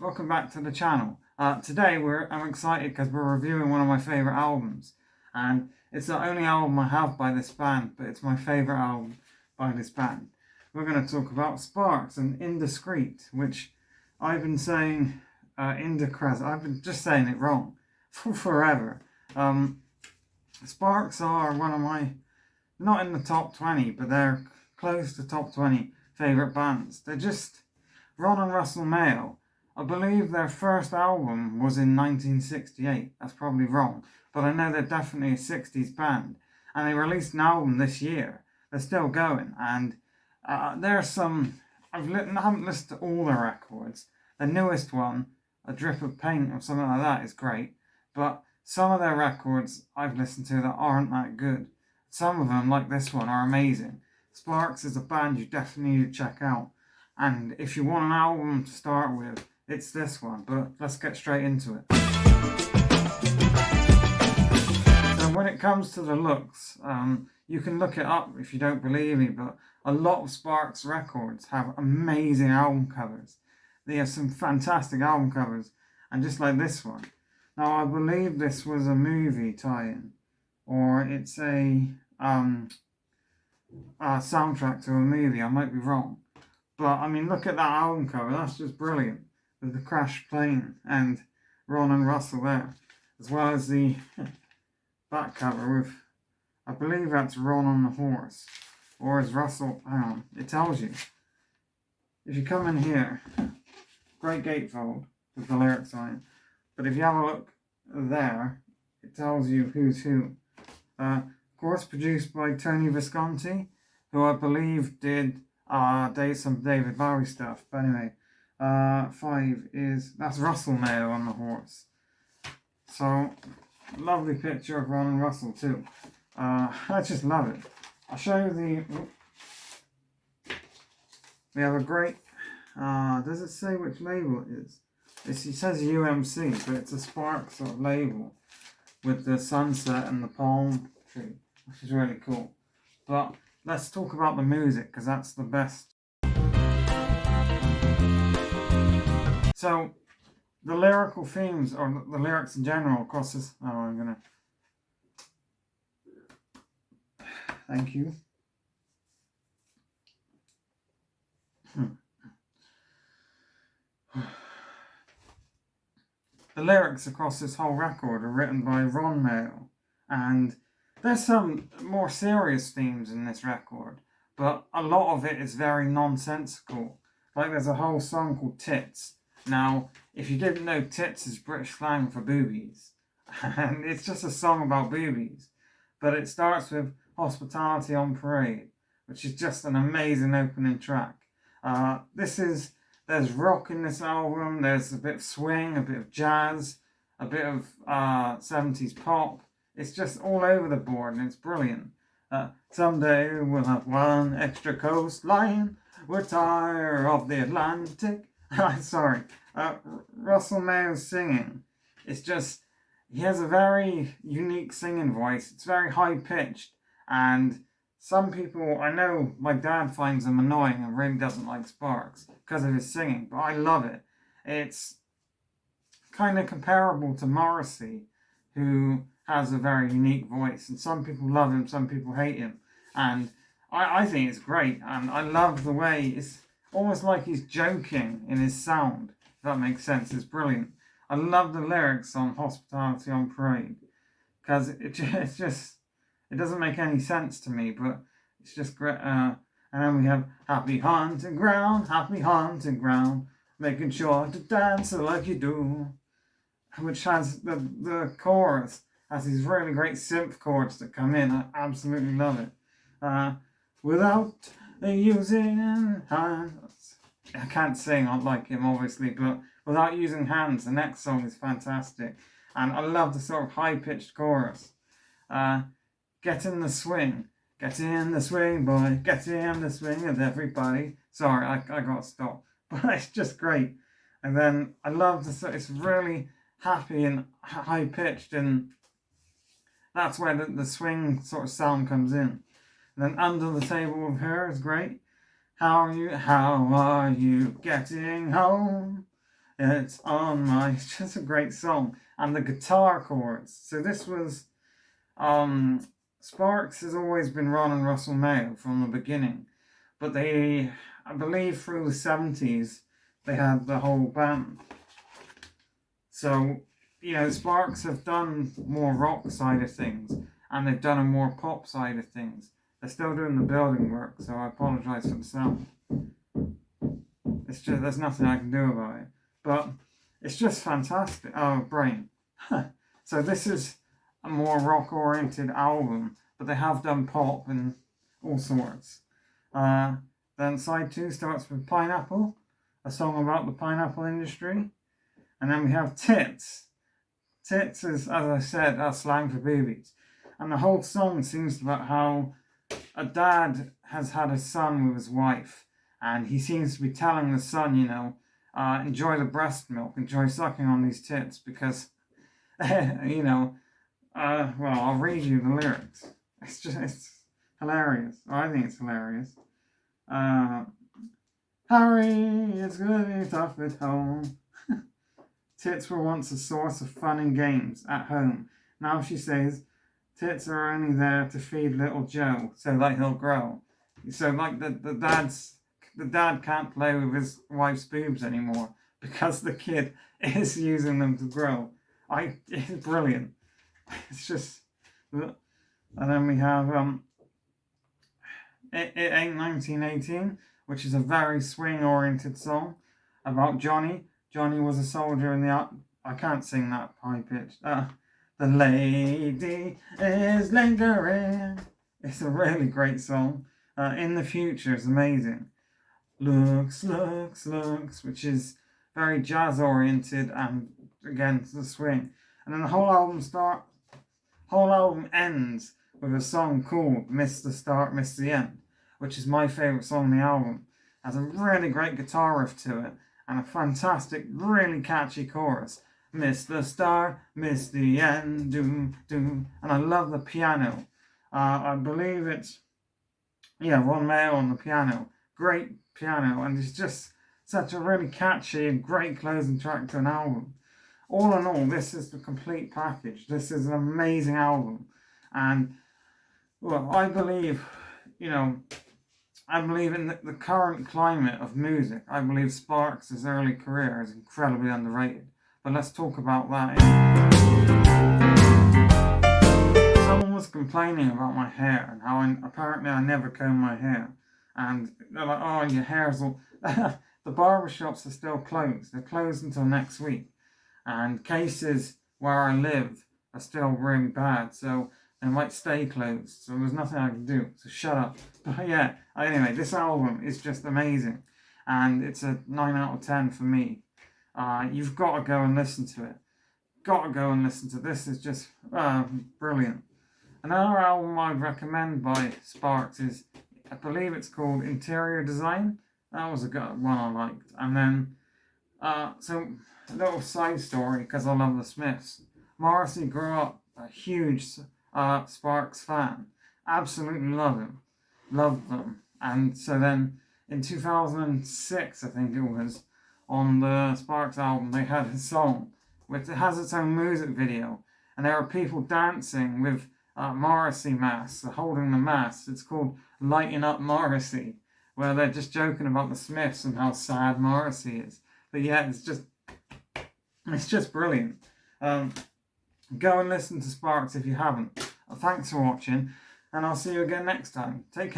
welcome back to the channel. Today I'm excited because we're reviewing one of my favourite albums, and it's the only album I have by this band, but it's my favourite album by this band. We're going to talk about Sparks and Indiscreet, which I've been saying Indiscreet. I've been just saying it wrong for forever. Sparks are one of my, not in the top 20, but they're close to top 20 favourite bands. They're just Ron and Russell Mayo. I believe their first album was in 1968. That's probably wrong, but I know they're definitely a 60s band. And they released an album this year. They're still going, and there's some. I haven't listened to all their records. The newest one, A Drip of Paint or something like that, is great. But some of their records I've listened to that aren't that good. Some of them, like this one, are amazing. Sparks is a band you definitely need to check out. And if you want an album to start with, it's this one. But let's get straight into it. So when it comes to the looks, you can look it up if you don't believe me, but a lot of Sparks records have amazing album covers. They have some fantastic album covers, and just like this one. Now, I believe this was a movie tie-in, or it's a soundtrack to a movie. I might be wrong. But, I mean, look at that album cover. That's just brilliant. With the crashed plane and Ron and Russell there. As well as the back cover with, I believe that's Ron on the horse. Or is Russell, hang on, it tells you. If you come in here, great gatefold with the lyrics on it. But if you have a look there, it tells you who's who. Of course, produced by Tony Visconti, who I believe did some David Bowie stuff. But anyway, 5 is, that's Russell Mayo on the horse. So, lovely picture of Ron and Russell too. I just love it. I'll show you we have a great, does it say which label it is? It says UMC, but it's a Sparks sort of label with the sunset and the palm tree, which is really cool. But let's talk about the music, because that's the best. So, the lyrical themes, or the lyrics in general, across this... Oh, I'm going to... Thank you. The lyrics across this whole record are written by Ron Mayo, and there's some more serious themes in this record, but a lot of it is very nonsensical. Like there's a whole song called Tits. Now, if you didn't know, tits is British slang for boobies, and it's just a song about boobies, but it starts with Hospitality on Parade, which is just an amazing opening track. There's rock in this album, there's a bit of swing, a bit of jazz, a bit of 70s pop. It's just all over the board and it's brilliant. Someday we'll have one extra coastline, we're tired of the Atlantic. Sorry, Russell Mayo's singing. It's just, he has a very unique singing voice. It's very high pitched, and some people, I know my dad finds him annoying and really doesn't like Sparks because of his singing, but I love it. It's kind of comparable to Morrissey, who has a very unique voice, and some people love him, some people hate him, and I think it's great, and I love the way it's almost like he's joking in his sound, if that makes sense. It's brilliant. I love the lyrics on Hospitality on Parade, because it's just, it doesn't make any sense to me, but it's just great. And then we have happy hunting ground, making sure to dance like you do, which has the chorus has these really great synth chords that come in. I absolutely love it. Without using hands, I can't sing like him obviously, but without using hands, the next song is fantastic, and I love the sort of high pitched chorus. Get in the swing, boy, get in the swing of everybody. Sorry, I got to stop, but it's just great. And then I love it's really happy and high pitched, and that's where the swing sort of sound comes in. And then Under the Table with Her is great. How are you getting home? It's on my. It's just a great song, and the guitar chords. So this was Sparks has always been Ron and Russell Mayo from the beginning, but they, I believe, through the 70s, they had the whole band. So, Sparks have done more rock side of things, and they've done a more pop side of things. They're still doing the building work, so I apologise for the sound. It's just, there's nothing I can do about it. But it's just fantastic. Oh, brain. So this is a more rock-oriented album, but they have done pop and all sorts. Then side 2 starts with Pineapple, a song about the pineapple industry. And then we have Tits. Tits is, as I said, a slang for boobies. And the whole song seems about how a dad has had a son with his wife, and he seems to be telling the son, enjoy the breast milk, enjoy sucking on these tits, because, well, I'll read you the lyrics. It's hilarious. I think it's hilarious. Harry, it's gonna be tough at home. Tits were once a source of fun and games at home. Now she says, tits are only there to feed little Joe so that he'll grow. So like the dad can't play with his wife's boobs anymore because the kid is using them to grow. It's brilliant. It's just, and then we have It Ain't 1918, which is a very swing-oriented song about Johnny. Johnny was a soldier in the I can't sing that high pitch. The lady is lingering. It's a really great song. In the Future is amazing. Looks, which is very jazz oriented and again the swing. And then the whole album ends with a song called Miss the Start, Miss the End, which is my favourite song on the album. It has a really great guitar riff to it and a fantastic, really catchy chorus. Miss the start, miss the end, doom, doom. And I love the piano. I believe it's, Ron Mayo on the piano. Great piano, and it's just such a really catchy and great closing track to an album. All in all, this is the complete package. This is an amazing album. And, well, I believe in the current climate of music. I believe Sparks' early career is incredibly underrated. But let's talk about that. Someone was complaining about my hair and how apparently I never comb my hair. And they're like, oh, your hair's all... The barbershops are still closed. They're closed until next week. And cases where I live are still really bad. So they might stay closed. So there's nothing I can do. So shut up. But yeah, anyway, this album is just amazing. And it's a 9 out of 10 for me. You've got to go and listen to it. This is just brilliant. Another album I'd recommend by Sparks is, I believe it's called Interior Design. That was a good one I liked. And then, so a little side story, because I love the Smiths. Morrissey grew up a huge Sparks fan. Absolutely loved them. And so then in 2006, I think it was, on the Sparks album, they had a song which has its own music video, and there are people dancing with Morrissey masks, holding the masks. It's called Lighting Up Morrissey, where they're just joking about the Smiths and how sad Morrissey is. But yeah, it's just brilliant. Go and listen to Sparks if you haven't. Thanks for watching, and I'll see you again next time. Take care.